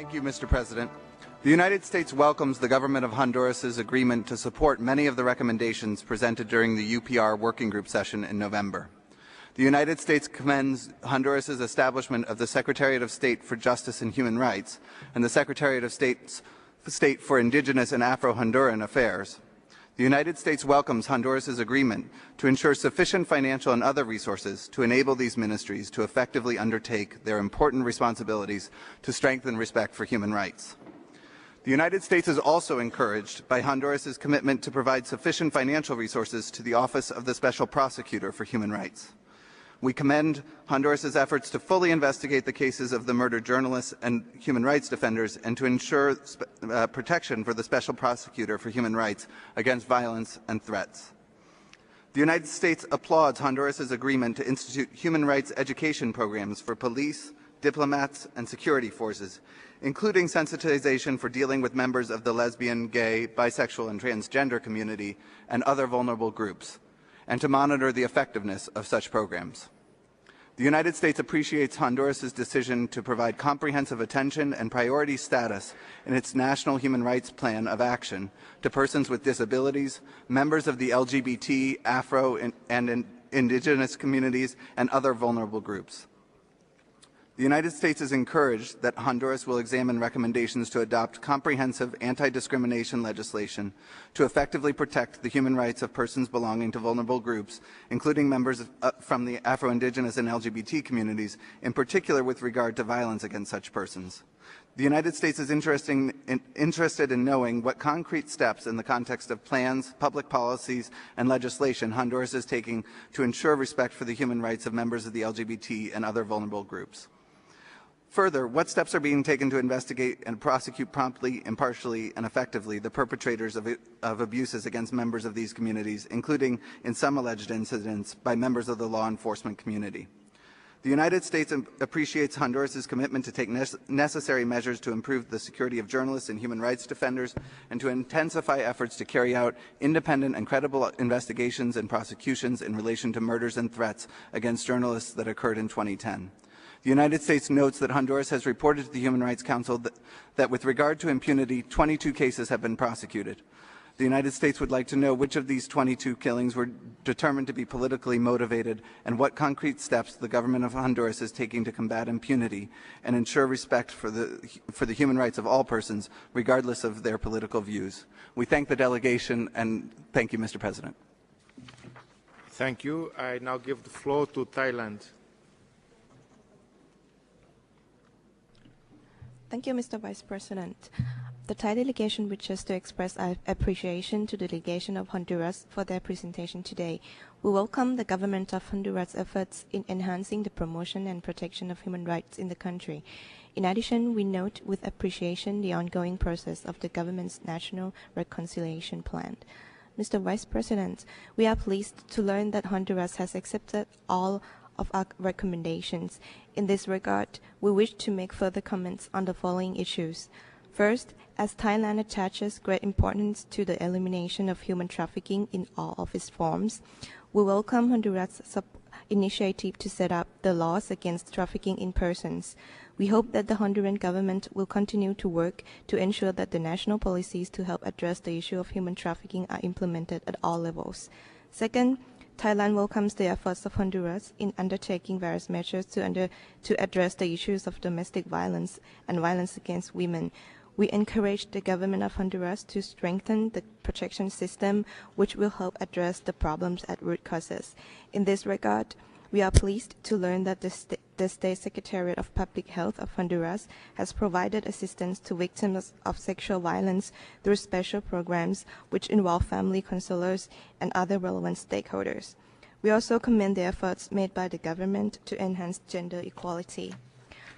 Thank you, Mr. President. The United States welcomes the government of Honduras's agreement to support many of the recommendations presented during the UPR working group session in November. The United States commends Honduras's establishment of the Secretariat of State for Justice and Human Rights and the Secretariat of State for Indigenous and Afro-Honduran Affairs. The United States welcomes Honduras's agreement to ensure sufficient financial and other resources to enable these ministries to effectively undertake their important responsibilities to strengthen respect for human rights. The United States is also encouraged by Honduras's commitment to provide sufficient financial resources to the Office of the Special Prosecutor for Human Rights. We commend Honduras's efforts to fully investigate the cases of the murdered journalists and human rights defenders and to ensure protection for the Special Prosecutor for Human Rights against violence and threats. The United States applauds Honduras's agreement to institute human rights education programs for police, diplomats, and security forces, including sensitization for dealing with members of the lesbian, gay, bisexual, and transgender community and other vulnerable groups, and to monitor the effectiveness of such programs. The United States appreciates Honduras's decision to provide comprehensive attention and priority status in its National Human Rights Plan of Action to persons with disabilities, members of the LGBT, Afro, and Indigenous communities, and other vulnerable groups. The United States is encouraged that Honduras will examine recommendations to adopt comprehensive anti-discrimination legislation to effectively protect the human rights of persons belonging to vulnerable groups, including members from the Afro-Indigenous and LGBT communities, in particular with regard to violence against such persons. The United States is interested in knowing what concrete steps in the context of plans, public policies, and legislation Honduras is taking to ensure respect for the human rights of members of the LGBT and other vulnerable groups. Further, what steps are being taken to investigate and prosecute promptly, impartially, and effectively the perpetrators of abuses against members of these communities, including, in some alleged incidents, by members of the law enforcement community? The United States appreciates Honduras's commitment to take necessary measures to improve the security of journalists and human rights defenders and to intensify efforts to carry out independent and credible investigations and prosecutions in relation to murders and threats against journalists that occurred in 2010. The United States notes that Honduras has reported to the Human Rights Council that with regard to impunity, 22 cases have been prosecuted. The United States would like to know which of these 22 killings were determined to be politically motivated and what concrete steps the government of Honduras is taking to combat impunity and ensure respect for the human rights of all persons, regardless of their political views. We thank the delegation and thank you, Mr. President. Thank you. I now give the floor to Thailand. Thank you, Mr. Vice President. The Thai delegation wishes to express our appreciation to the delegation of Honduras for their presentation today. We welcome the government of Honduras' efforts in enhancing the promotion and protection of human rights in the country. In addition, we note with appreciation the ongoing process of the government's National Reconciliation Plan. Mr. Vice President, we are pleased to learn that Honduras has accepted all of our recommendations. In this regard, we wish to make further comments on the following issues. First, as Thailand attaches great importance to the elimination of human trafficking in all of its forms, we welcome Honduras' initiative to set up the laws against trafficking in persons. We hope that the Honduran government will continue to work to ensure that the national policies to help address the issue of human trafficking are implemented at all levels. Second, Thailand welcomes the efforts of Honduras in undertaking various measures to address the issues of domestic violence and violence against women. We encourage the government of Honduras to strengthen the protection system, which will help address the problems at root causes. In this regard, we are pleased to learn that the State Secretariat of Public Health of Honduras has provided assistance to victims of sexual violence through special programs which involve family counselors and other relevant stakeholders. We also commend the efforts made by the government to enhance gender equality.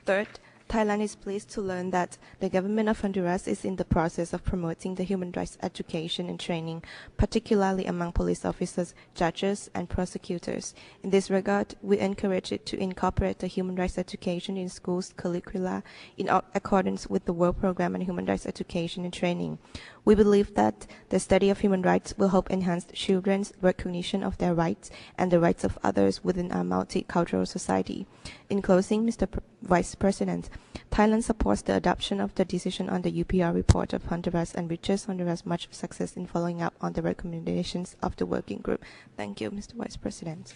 Third, Thailand is pleased to learn that the government of Honduras is in the process of promoting the human rights education and training, particularly among police officers, judges, and prosecutors. In this regard, we encourage it to incorporate the human rights education in schools' curricula in accordance with the World Programme on Human Rights Education and Training. We believe that the study of human rights will help enhance children's recognition of their rights and the rights of others within our multicultural society. In closing, Mr. Vice President, Thailand supports the adoption of the decision on the UPR report of Honduras and wishes Honduras much success in following up on the recommendations of the working group. Thank you, Mr. Vice President.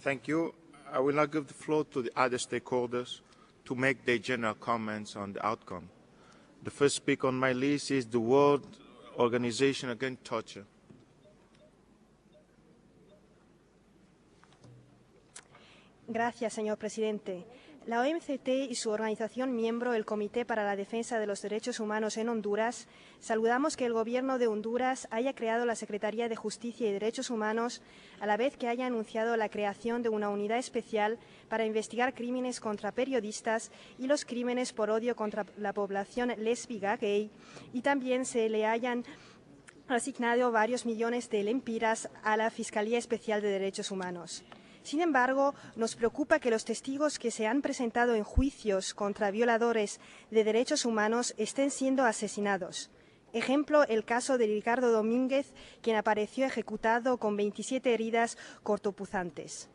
Thank you. I will now give the floor to the other stakeholders to make their general comments on the outcome. The first speaker on my list is the World Organization Against Torture. Gracias, señor presidente. La OMCT y su organización miembro, el Comité para la Defensa de los Derechos Humanos en Honduras, saludamos que el Gobierno de Honduras haya creado la Secretaría de Justicia y Derechos Humanos, a la vez que haya anunciado la creación de una unidad especial para investigar crímenes contra periodistas y los crímenes por odio contra la población lésbica, gay, y también se le hayan asignado varios millones de lempiras a la Fiscalía Especial de Derechos Humanos. Sin embargo, nos preocupa que los testigos que se han presentado en juicios contra violadores de derechos humanos estén siendo asesinados. Ejemplo, el caso de Ricardo Domínguez, quien apareció ejecutado con 27 heridas cortopuzantes.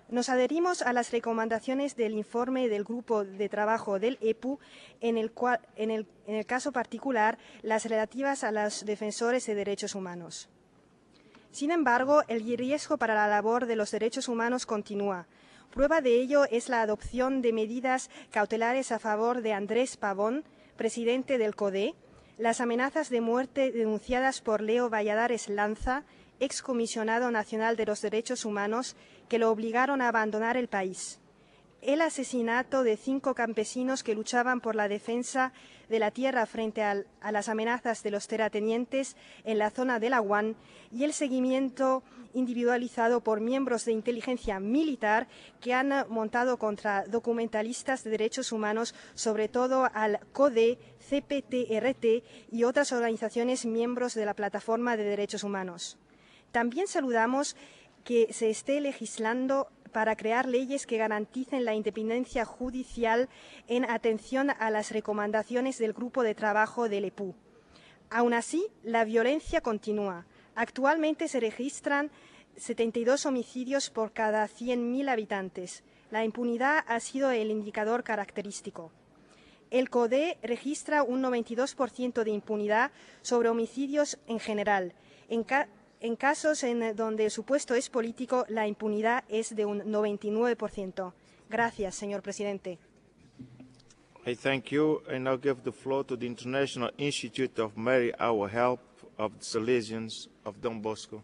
Nos adherimos a las recomendaciones del informe del Grupo de Trabajo del EPU, en el caso particular, las relativas a los defensores de derechos humanos. Sin embargo, el riesgo para la labor de los derechos humanos continúa. Prueba de ello es la adopción de medidas cautelares a favor de Andrés Pavón, presidente del CODE, las amenazas de muerte denunciadas por Leo Valladares Lanza, excomisionado nacional de los derechos humanos, que lo obligaron a abandonar el país. El asesinato de 5 campesinos que luchaban por la defensa de la tierra frente a las amenazas de los terratenientes en la zona de la UAN y el seguimiento individualizado por miembros de inteligencia militar que han montado contra documentalistas de derechos humanos, sobre todo al CODE, CPTRT y otras organizaciones miembros de la Plataforma de Derechos Humanos. También saludamos que se esté legislando para crear leyes que garanticen la independencia judicial en atención a las recomendaciones del Grupo de Trabajo del EPU. Aún así, la violencia continúa. Actualmente se registran 72 homicidios por cada 100.000 habitantes. La impunidad ha sido el indicador característico. El CODE registra un 92% de impunidad sobre homicidios en general. En casos en donde el supuesto es político, la impunidad es de un 99%. Gracias, señor presidente. I thank you. I now give the floor to the International Institute of Mary Our Help of the Salesians of Don Bosco.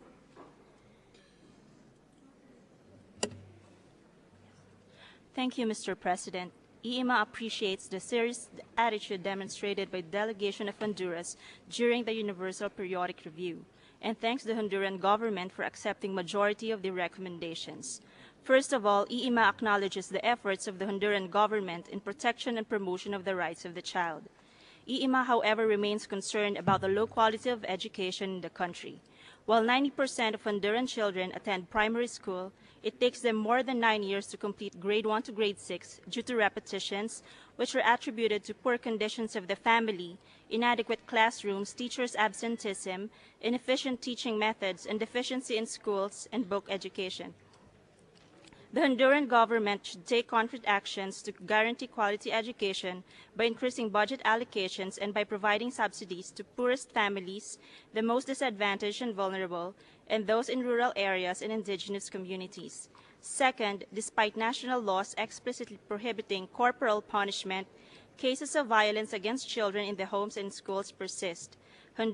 Thank you, Mr. President. IIMA appreciates the serious attitude demonstrated by the delegation of Honduras during the Universal Periodic Review, and thanks the Honduran government for accepting majority of the recommendations. First of all, IIMA acknowledges the efforts of the Honduran government in protection and promotion of the rights of the child. IIMA, however, remains concerned about the low quality of education in the country. While 90% of Honduran children attend primary school, it takes them more than 9 years to complete grade 1 to grade 6 due to repetitions, which are attributed to poor conditions of the family, inadequate classrooms, teachers' absenteeism, inefficient teaching methods, and deficiency in schools and book education. The Honduran government should take concrete actions to guarantee quality education by increasing budget allocations and by providing subsidies to poorest families, the most disadvantaged and vulnerable, and those in rural areas and indigenous communities. Second, despite national laws explicitly prohibiting corporal punishment, cases of violence against children in the homes and schools persist. While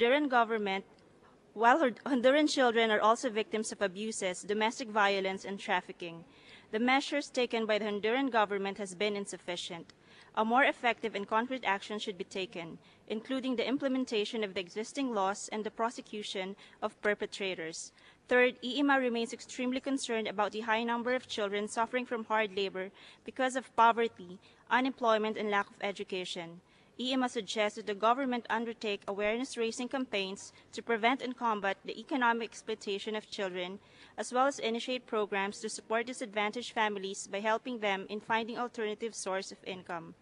Honduran children are also victims of abuses, domestic violence, and trafficking, the measures taken by the Honduran government has been insufficient. A more effective and concrete action should be taken, including the implementation of the existing laws and the prosecution of perpetrators. Third, IIMA remains extremely concerned about the high number of children suffering from hard labor because of poverty, unemployment, and lack of education. IIMA suggests that the government undertake awareness-raising campaigns to prevent and combat the economic exploitation of children, as well as initiate programs to support disadvantaged families by helping them in finding alternative sources of income.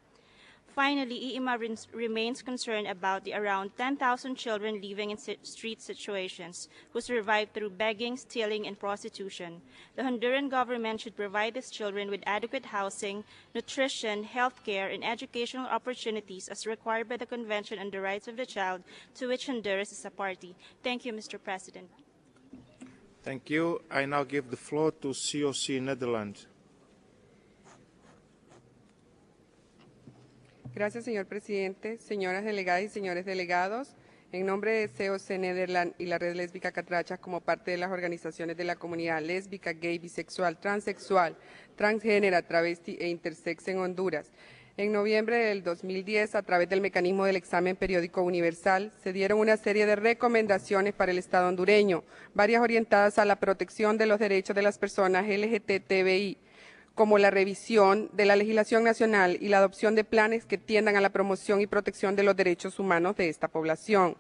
Finally, IIMA remains concerned about the around 10,000 children living in street situations who survive through begging, stealing, and prostitution. The Honduran government should provide these children with adequate housing, nutrition, health care, and educational opportunities as required by the Convention on the Rights of the Child, to which Honduras is a party. Thank you, Mr. President. Thank you. I now give the floor to COC Netherlands. Gracias, señor presidente, señoras delegadas y señores delegados. En nombre de COC Netherlands y la Red Lésbica Catrachas, como parte de las organizaciones de la comunidad lésbica, gay, bisexual, transexual, transgénera, travesti e intersex en Honduras, en noviembre del 2010, a través del mecanismo del examen periódico universal, se dieron una serie de recomendaciones para el Estado hondureño, varias orientadas a la protección de los derechos de las personas LGTBI, como la revisión de la legislación nacional y la adopción de planes que tiendan a la promoción y protección de los derechos humanos de esta población.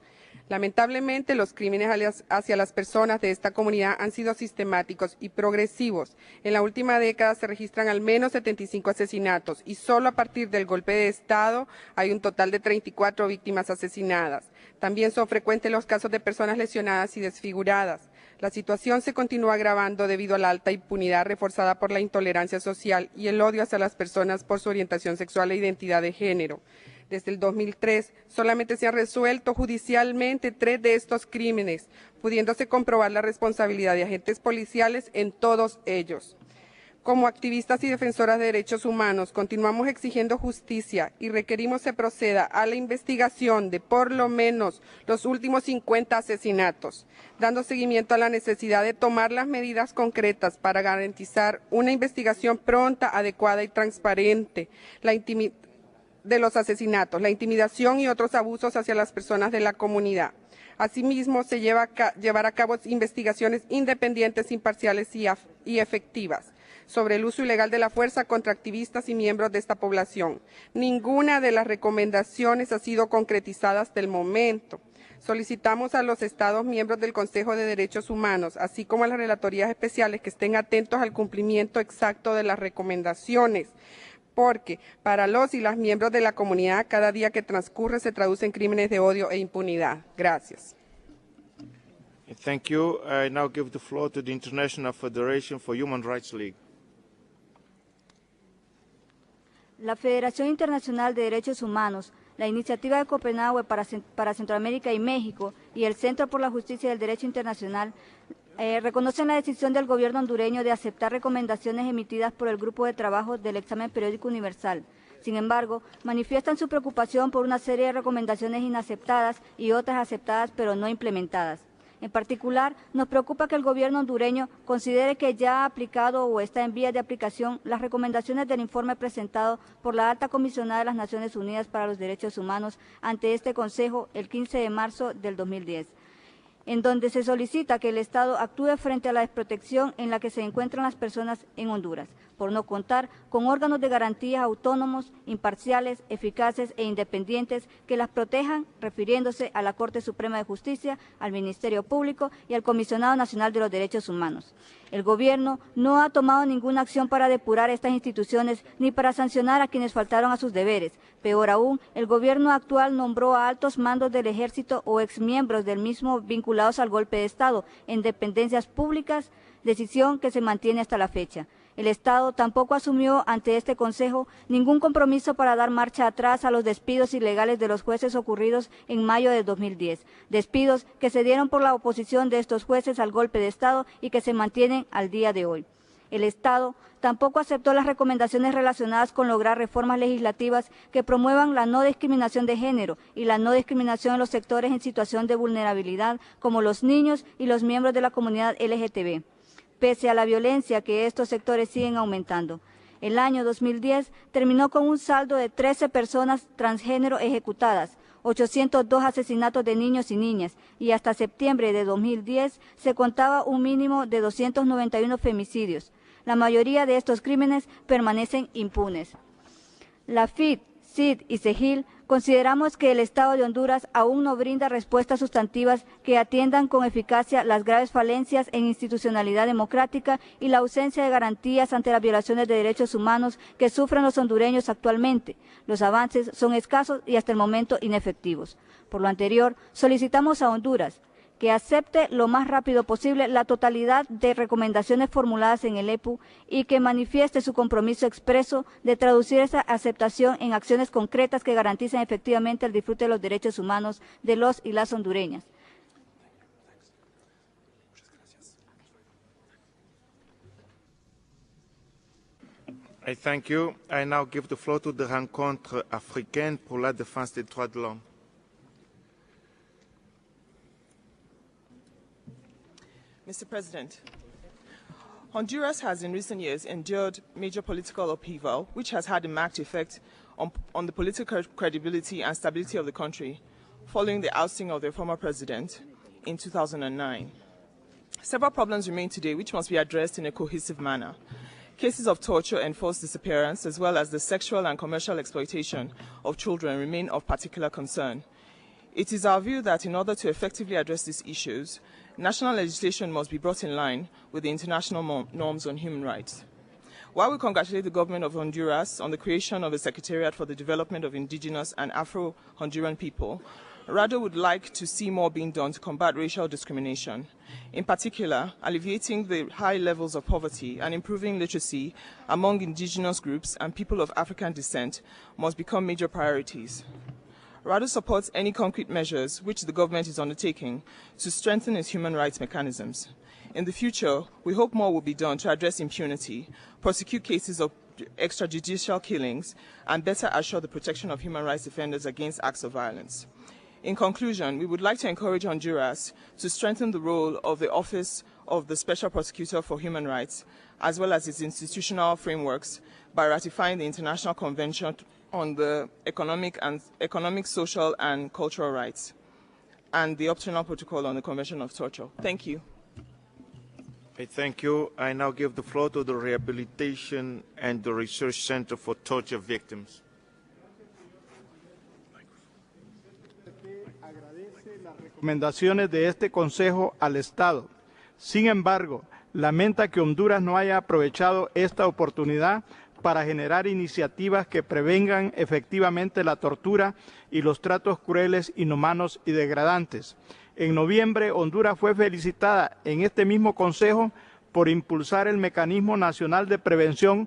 Lamentablemente, los crímenes hacia las personas de esta comunidad han sido sistemáticos y progresivos. En la última década se registran al menos 75 asesinatos y solo a partir del golpe de Estado hay un total de 34 víctimas asesinadas. También son frecuentes los casos de personas lesionadas y desfiguradas. La situación se continúa agravando debido a la alta impunidad reforzada por la intolerancia social y el odio hacia las personas por su orientación sexual e identidad de género. Desde el 2003, solamente se han resuelto judicialmente 3 de estos crímenes, pudiéndose comprobar la responsabilidad de agentes policiales en todos ellos. Como activistas y defensoras de derechos humanos, continuamos exigiendo justicia y requerimos se proceda a la investigación de por lo menos los últimos 50 asesinatos, dando seguimiento a la necesidad de tomar las medidas concretas para garantizar una investigación pronta, adecuada y transparente de los asesinatos, la intimidación y otros abusos hacia las personas de la comunidad. Asimismo, se llevar a cabo investigaciones independientes, imparciales y efectivas sobre el uso ilegal de la fuerza contra activistas y miembros de esta población. Ninguna de las recomendaciones ha sido concretizada hasta el momento. Solicitamos a los Estados miembros del Consejo de Derechos Humanos, así como a las relatorías especiales, que estén atentos al cumplimiento exacto de las recomendaciones, porque para los y las miembros de la comunidad, cada día que transcurre se traduce en crímenes de odio e impunidad. Gracias. Thank you. I now give the floor to the International Federation for Human Rights League. La Federación Internacional de Derechos Humanos, la Iniciativa de Copenhague para Centroamérica y México y el Centro por la Justicia y el Derecho Internacional reconocen la decisión del gobierno hondureño de aceptar recomendaciones emitidas por el Grupo de Trabajo del Examen Periódico Universal. Sin embargo, manifiestan su preocupación por una serie de recomendaciones inaceptadas y otras aceptadas pero no implementadas. En particular, nos preocupa que el gobierno hondureño considere que ya ha aplicado o está en vías de aplicación las recomendaciones del informe presentado por la Alta Comisionada de las Naciones Unidas para los Derechos Humanos ante este Consejo el 15 de marzo del 2010, en donde se solicita que el Estado actúe frente a la desprotección en la que se encuentran las personas en Honduras, por no contar con órganos de garantía autónomos, imparciales, eficaces e independientes que las protejan, refiriéndose a la Corte Suprema de Justicia, al Ministerio Público y al Comisionado Nacional de los Derechos Humanos. El gobierno no ha tomado ninguna acción para depurar estas instituciones ni para sancionar a quienes faltaron a sus deberes. Peor aún, el gobierno actual nombró a altos mandos del ejército o exmiembros del mismo vinculados al golpe de Estado en dependencias públicas, decisión que se mantiene hasta la fecha. El Estado tampoco asumió ante este Consejo ningún compromiso para dar marcha atrás a los despidos ilegales de los jueces ocurridos en mayo de 2010, despidos que se dieron por la oposición de estos jueces al golpe de Estado y que se mantienen al día de hoy. El Estado tampoco aceptó las recomendaciones relacionadas con lograr reformas legislativas que promuevan la no discriminación de género y la no discriminación en los sectores en situación de vulnerabilidad, como los niños y los miembros de la comunidad LGTB, pese a la violencia que estos sectores siguen aumentando. El año 2010 terminó con un saldo de 13 personas transgénero ejecutadas, 802 asesinatos de niños y niñas, y hasta septiembre de 2010 se contaba un mínimo de 291 femicidios. La mayoría de estos crímenes permanecen impunes. La FID CID y CEGIL, consideramos que el Estado de Honduras aún no brinda respuestas sustantivas que atiendan con eficacia las graves falencias en institucionalidad democrática y la ausencia de garantías ante las violaciones de derechos humanos que sufren los hondureños actualmente. Los avances son escasos y hasta el momento inefectivos. Por lo anterior, solicitamos a Honduras que acepte lo más rápido posible la totalidad de recomendaciones formuladas en el EPU y que manifieste su compromiso expreso de traducir esa aceptación en acciones concretas que garanticen efectivamente el disfrute de los derechos humanos de los y las hondureñas. I thank you. I now give the floor to the Rencontre africaine pour la défense des droits de l'homme. Mr. President, Honduras has in recent years endured major political upheaval, which has had a marked effect on the political credibility and stability of the country following the ousting of their former president in 2009. Several problems remain today which must be addressed in a cohesive manner. Cases of torture and forced disappearance, as well as the sexual and commercial exploitation of children, remain of particular concern. It is our view that in order to effectively address these issues, national legislation must be brought in line with the international norms on human rights. While we congratulate the government of Honduras on the creation of a Secretariat for the Development of Indigenous and Afro-Honduran People, RADO would like to see more being done to combat racial discrimination. In particular, alleviating the high levels of poverty and improving literacy among indigenous groups and people of African descent must become major priorities. RADO supports any concrete measures which the government is undertaking to strengthen its human rights mechanisms. In the future, we hope more will be done to address impunity, prosecute cases of extrajudicial killings, and better assure the protection of human rights defenders against acts of violence. In conclusion, we would like to encourage Honduras to strengthen the role of the Office of the Special Prosecutor for Human Rights, as well as its institutional frameworks, by ratifying the International Convention on the economic, social, and cultural rights, and the optional protocol on the Convention of Torture. Thank you. I thank you. I now give the floor to the Rehabilitation and the Research Center for Torture Victims. Agradece las recomendaciones de este Consejo al Estado. Sin embargo, lamenta que Honduras no haya aprovechado esta oportunidad para generar iniciativas que prevengan efectivamente la tortura y los tratos crueles, inhumanos y degradantes. En noviembre, Honduras fue felicitada en este mismo Consejo por impulsar el Mecanismo Nacional de Prevención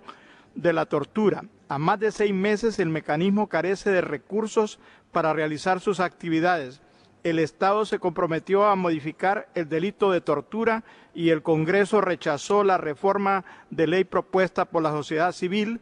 de la Tortura. A más de 6 meses, el mecanismo carece de recursos para realizar sus actividades. El Estado se comprometió a modificar el delito de tortura y el Congreso rechazó la reforma de ley propuesta por la sociedad civil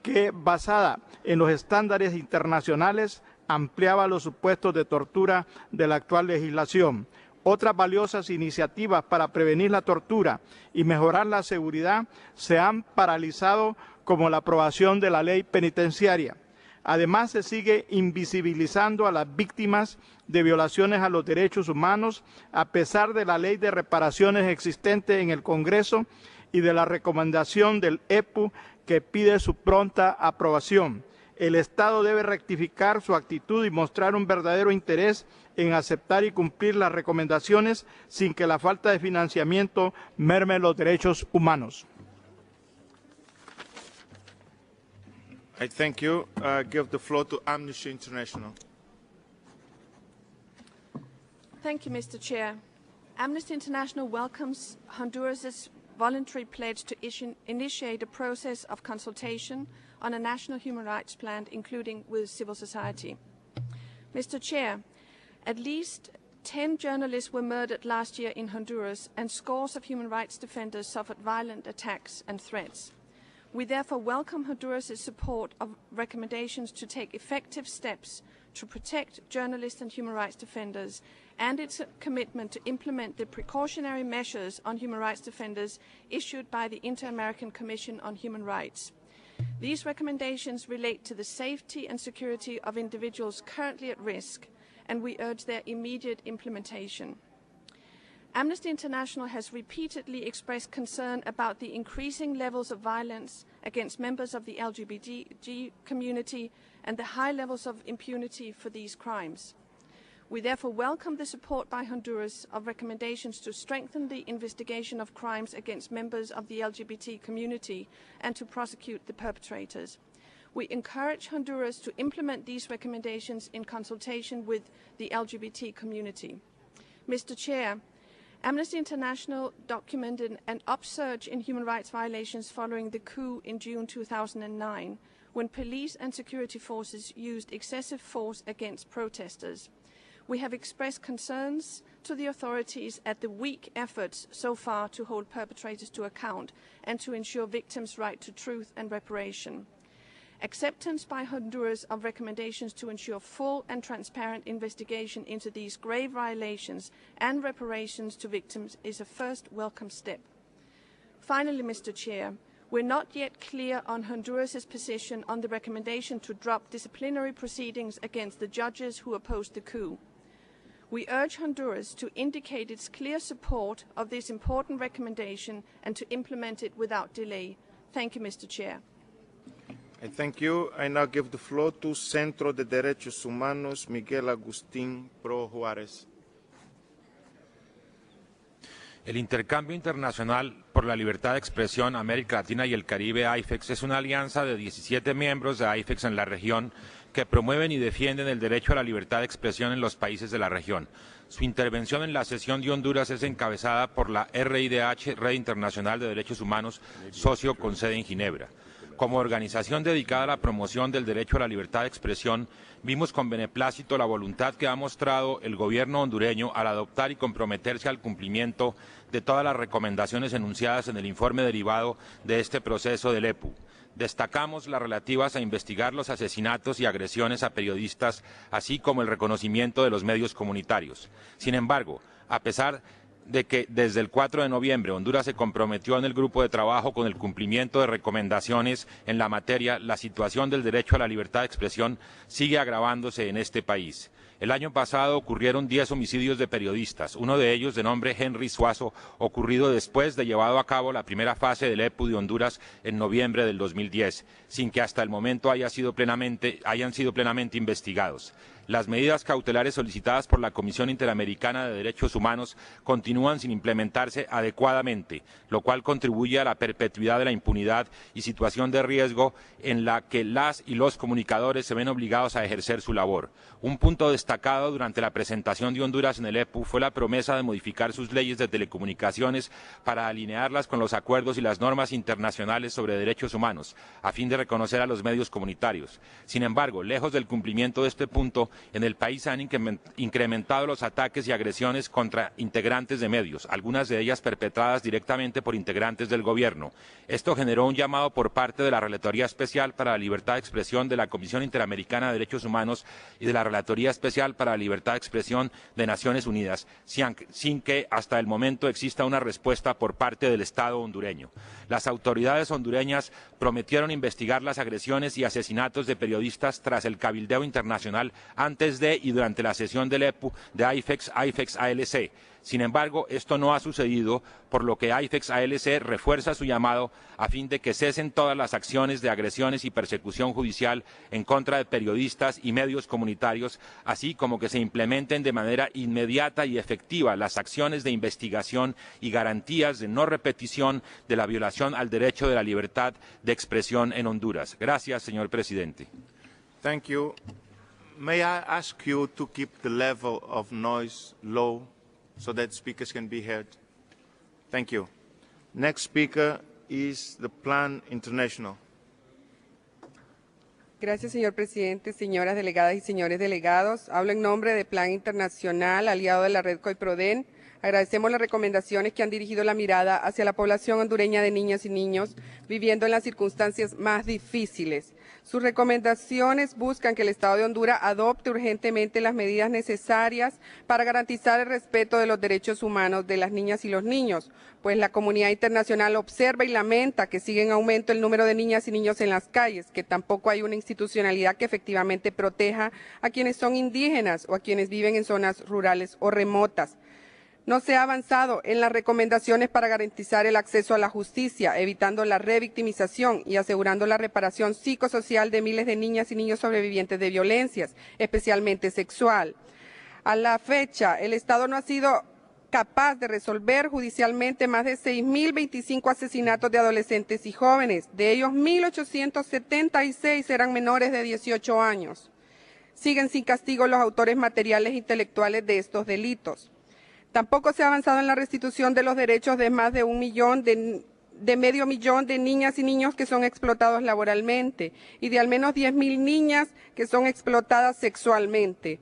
que, basada en los estándares internacionales, ampliaba los supuestos de tortura de la actual legislación. Otras valiosas iniciativas para prevenir la tortura y mejorar la seguridad se han paralizado, como la aprobación de la ley penitenciaria. Además, se sigue invisibilizando a las víctimas de violaciones a los derechos humanos, a pesar de la ley de reparaciones existente en el Congreso y de la recomendación del EPU que pide su pronta aprobación. El Estado debe rectificar su actitud y mostrar un verdadero interés en aceptar y cumplir las recomendaciones sin que la falta de financiamiento merme los derechos humanos. I thank you. Give the floor to Amnesty International. Thank you, Mr. Chair. Amnesty International welcomes Honduras's voluntary pledge to initiate a process of consultation on a national human rights plan, including with civil society. Mr. Chair, at least 10 journalists were murdered last year in Honduras, and scores of human rights defenders suffered violent attacks and threats. We therefore welcome Honduras' support of recommendations to take effective steps to protect journalists and human rights defenders, and its commitment to implement the precautionary measures on human rights defenders issued by the Inter-American Commission on Human Rights. These recommendations relate to the safety and security of individuals currently at risk, and we urge their immediate implementation. Amnesty International has repeatedly expressed concern about the increasing levels of violence against members of the LGBT community and the high levels of impunity for these crimes. We therefore welcome the support by Honduras of recommendations to strengthen the investigation of crimes against members of the LGBT community and to prosecute the perpetrators. We encourage Honduras to implement these recommendations in consultation with the LGBT community. Mr. Chair, Amnesty International documented an upsurge in human rights violations following the coup in June 2009, when police and security forces used excessive force against protesters. We have expressed concerns to the authorities at the weak efforts so far to hold perpetrators to account and to ensure victims' right to truth and reparation. Acceptance by Honduras of recommendations to ensure full and transparent investigation into these grave violations and reparations to victims is a first welcome step. Finally, Mr. Chair, we're not yet clear on Honduras' position on the recommendation to drop disciplinary proceedings against the judges who opposed the coup. We urge Honduras to indicate its clear support of this important recommendation and to implement it without delay. Thank you, Mr. Chair. Thank you. I now give the floor to Centro de Derechos Humanos, Miguel Agustín Pro Juárez. El Intercambio Internacional por la Libertad de Expresión, América Latina y el Caribe, IFEX, es una alianza de 17 miembros de IFEX en la región que promueven y defienden el derecho a la libertad de expresión en los países de la región. Su intervención en la sesión de Honduras es encabezada por la RIDH, Red Internacional de Derechos Humanos, socio con sede en Ginebra. Como organización dedicada a la promoción del derecho a la libertad de expresión, vimos con beneplácito la voluntad que ha mostrado el gobierno hondureño al adoptar y comprometerse al cumplimiento de todas las recomendaciones enunciadas en el informe derivado de este proceso del EPU. Destacamos las relativas a investigar los asesinatos y agresiones a periodistas, así como el reconocimiento de los medios comunitarios. Sin embargo, a pesar de que desde el 4 de noviembre Honduras se comprometió en el grupo de trabajo con el cumplimiento de recomendaciones en la materia, la situación del derecho a la libertad de expresión sigue agravándose en este país. El año pasado ocurrieron 10 homicidios de periodistas, uno de ellos de nombre Henry Suazo, ocurrido después de llevado a cabo la primera fase del EPU de Honduras en noviembre del 2010, sin que hasta el momento hayan sido plenamente investigados. Las medidas cautelares solicitadas por la Comisión Interamericana de Derechos Humanos continúan sin implementarse adecuadamente, lo cual contribuye a la perpetuidad de la impunidad y situación de riesgo en la que las y los comunicadores se ven obligados a ejercer su labor. Un punto destacado durante la presentación de Honduras en el EPU fue la promesa de modificar sus leyes de telecomunicaciones para alinearlas con los acuerdos y las normas internacionales sobre derechos humanos, a fin de reconocer a los medios comunitarios. Sin embargo, lejos del cumplimiento de este punto, en el país han incrementado los ataques y agresiones contra integrantes de medios, algunas de ellas perpetradas directamente por integrantes del gobierno. Esto generó un llamado por parte de la Relatoría Especial para la Libertad de Expresión de la Comisión Interamericana de Derechos Humanos y de la Relatoría Especial para la Libertad de Expresión de Naciones Unidas, sin que hasta el momento exista una respuesta por parte del Estado hondureño. Las autoridades hondureñas prometieron investigar las agresiones y asesinatos de periodistas tras el cabildeo internacional antes de y durante la sesión del EPU de IFEX-ALC. Sin embargo, esto no ha sucedido, por lo que IFEX-ALC refuerza su llamado a fin de que cesen todas las acciones de agresiones y persecución judicial en contra de periodistas y medios comunitarios, así como que se implementen de manera inmediata y efectiva las acciones de investigación y garantías de no repetición de la violación al derecho de la libertad de expresión en Honduras. Gracias, señor presidente. Thank you. May I ask you to keep the level of noise low so that speakers can be heard? Thank you. Next speaker is the Plan International. Gracias, señor presidente, señoras delegadas y señores delegados. Hablo en nombre de Plan Internacional, aliado de la red COIPRODEN. Agradecemos las recomendaciones que han dirigido la mirada hacia la población hondureña de niñas y niños viviendo en las circunstancias más difíciles. Sus recomendaciones buscan que el Estado de Honduras adopte urgentemente las medidas necesarias para garantizar el respeto de los derechos humanos de las niñas y los niños, pues la comunidad internacional observa y lamenta que sigue en aumento el número de niñas y niños en las calles, que tampoco hay una institucionalidad que efectivamente proteja a quienes son indígenas o a quienes viven en zonas rurales o remotas. no se ha avanzado en las recomendaciones para garantizar el acceso a la justicia, evitando la revictimización y asegurando la reparación psicosocial de miles de niñas y niños sobrevivientes de violencias, especialmente sexual. A la fecha, el Estado no ha sido capaz de resolver judicialmente más de 6.025 asesinatos de adolescentes y jóvenes. De ellos, 1.876 eran menores de 18 años. Siguen sin castigo los autores materiales e intelectuales de estos delitos. Tampoco se ha avanzado en la restitución de los derechos de más de medio millón de niñas y niños que son explotados laboralmente y de al menos 10.000 niñas que son explotadas sexualmente.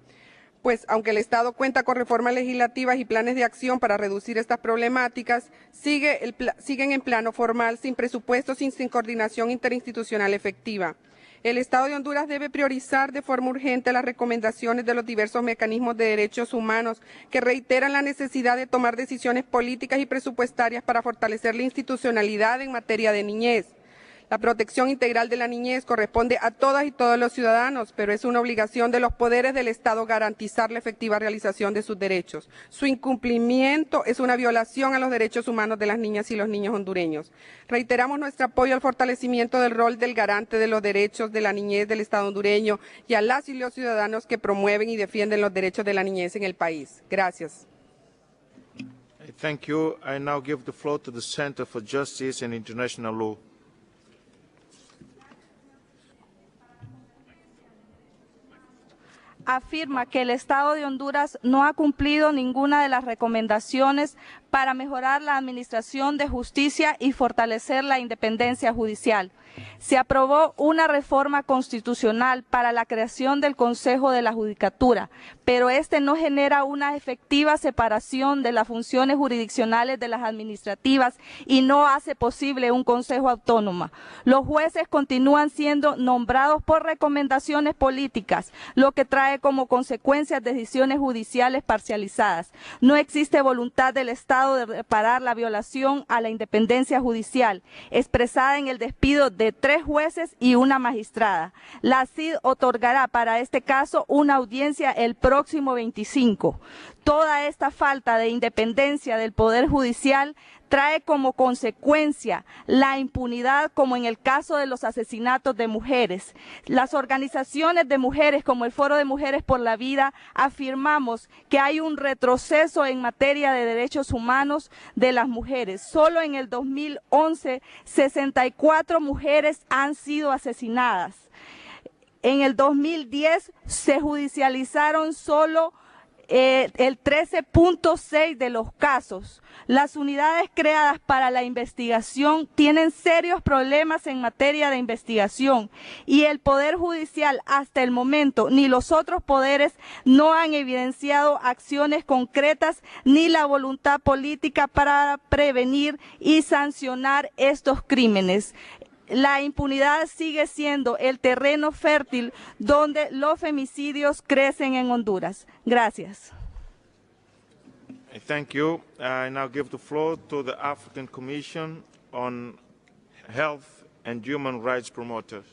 Pues, aunque el Estado cuenta con reformas legislativas y planes de acción para reducir estas problemáticas, siguen en plano formal, sin presupuesto, sin coordinación interinstitucional efectiva. El Estado de Honduras debe priorizar de forma urgente las recomendaciones de los diversos mecanismos de derechos humanos que reiteran la necesidad de tomar decisiones políticas y presupuestarias para fortalecer la institucionalidad en materia de niñez. La protección integral de la niñez corresponde a todas y todos los ciudadanos, pero es una obligación de los poderes del Estado garantizar la efectiva realización de sus derechos. Su incumplimiento es una violación a los derechos humanos de las niñas y los niños hondureños. Reiteramos nuestro apoyo al fortalecimiento del rol del garante de los derechos de la niñez del Estado hondureño y a las y los ciudadanos que promueven y defienden los derechos de la niñez en el país. Gracias. Thank you. I now give the floor to the Center for Justice and International Law. Afirma que el Estado de Honduras no ha cumplido ninguna de las recomendaciones para mejorar la administración de justicia y fortalecer la independencia judicial. Se aprobó una reforma constitucional para la creación del Consejo de la Judicatura, pero este no genera una efectiva separación de las funciones jurisdiccionales de las administrativas y no hace posible un Consejo autónomo. Los jueces continúan siendo nombrados por recomendaciones políticas, lo que trae como consecuencia decisiones judiciales parcializadas. No existe voluntad del Estado de reparar la violación a la independencia judicial, expresada en el despido de 3 jueces y una magistrada. La CID otorgará para este caso una audiencia el próximo 25. Toda esta falta de independencia del Poder Judicial trae como consecuencia la impunidad, como en el caso de los asesinatos de mujeres. Las organizaciones de mujeres, como el Foro de Mujeres por la Vida, afirmamos que hay un retroceso en materia de derechos humanos de las mujeres. Solo en el 2011, 64 mujeres han sido asesinadas. En el 2010 se judicializaron solo el 13.6 de los casos. Las unidades creadas para la investigación tienen serios problemas en materia de investigación y el Poder Judicial hasta el momento ni los otros poderes no han evidenciado acciones concretas ni la voluntad política para prevenir y sancionar estos crímenes. La impunidad sigue siendo el terreno fértil donde los femicidios crecen en Honduras. Gracias. Thank you. I now give the floor to the African Commission on Health and Human Rights Promoters.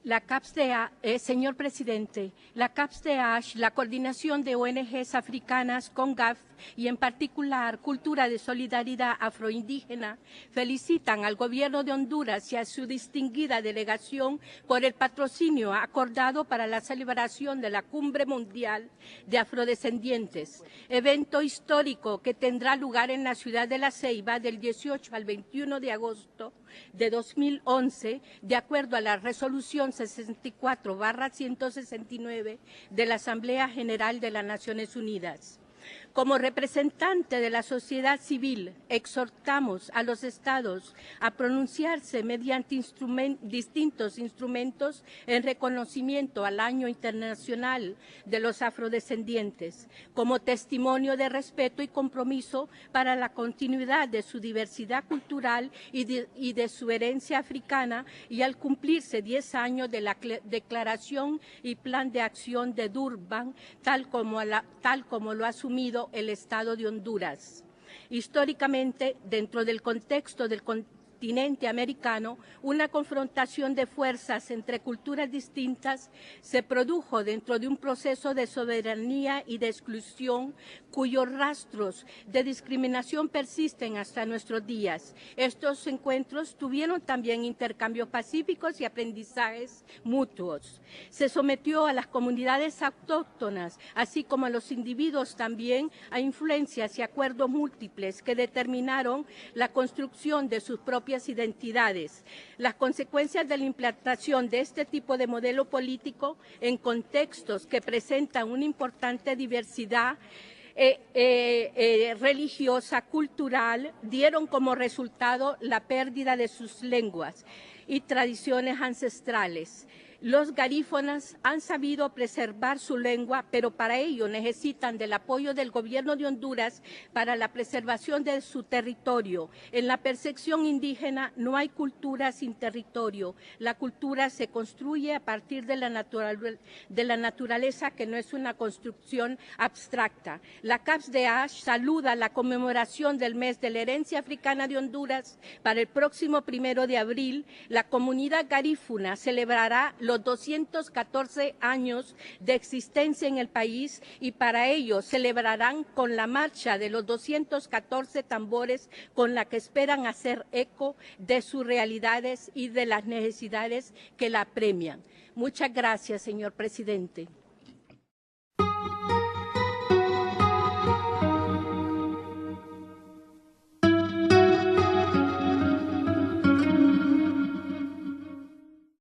La CAPSDH, señor presidente, la CAPSDH, la coordinación de ONGs africanas con GAF y en particular Cultura de Solidaridad Afroindígena, felicitan al gobierno de Honduras y a su distinguida delegación por el patrocinio acordado para la celebración de la Cumbre Mundial de Afrodescendientes, evento histórico que tendrá lugar en la ciudad de La Ceiba del 18 al 21 de agosto de 2011, de acuerdo a la resolución 64/169 de la Asamblea General de las Naciones Unidas. Como representante de la sociedad civil, exhortamos a los estados a pronunciarse mediante distintos instrumentos en reconocimiento al Año Internacional de los Afrodescendientes, como testimonio de respeto y compromiso para la continuidad de su diversidad cultural y de su herencia africana, y al cumplirse 10 años de la Declaración y Plan de Acción de Durban, tal como lo ha asumido el Estado de Honduras. Históricamente, dentro del contexto del continente americano, una confrontación de fuerzas entre culturas distintas se produjo dentro de un proceso de soberanía y de exclusión cuyos rastros de discriminación persisten hasta nuestros días. Estos encuentros tuvieron también intercambios pacíficos y aprendizajes mutuos. Se sometió a las comunidades autóctonas, así como a los individuos también, a influencias y acuerdos múltiples que determinaron la construcción de sus propias identidades. Las consecuencias de la implantación de este tipo de modelo político en contextos que presentan una importante diversidad religiosa, cultural, dieron como resultado la pérdida de sus lenguas y tradiciones ancestrales. Los garífonas han sabido preservar su lengua, pero para ello necesitan del apoyo del gobierno de Honduras para la preservación de su territorio. En la percepción indígena no hay cultura sin territorio. La cultura se construye a partir de la naturaleza, que no es una construcción abstracta. La CAPSDH saluda la conmemoración del mes de la herencia africana de Honduras. Para el próximo 1 de abril, la comunidad garífuna celebrará los 214 años de existencia en el país y para ello celebrarán con la marcha de los 214 tambores con la que esperan hacer eco de sus realidades y de las necesidades que la apremian. Muchas gracias, señor presidente.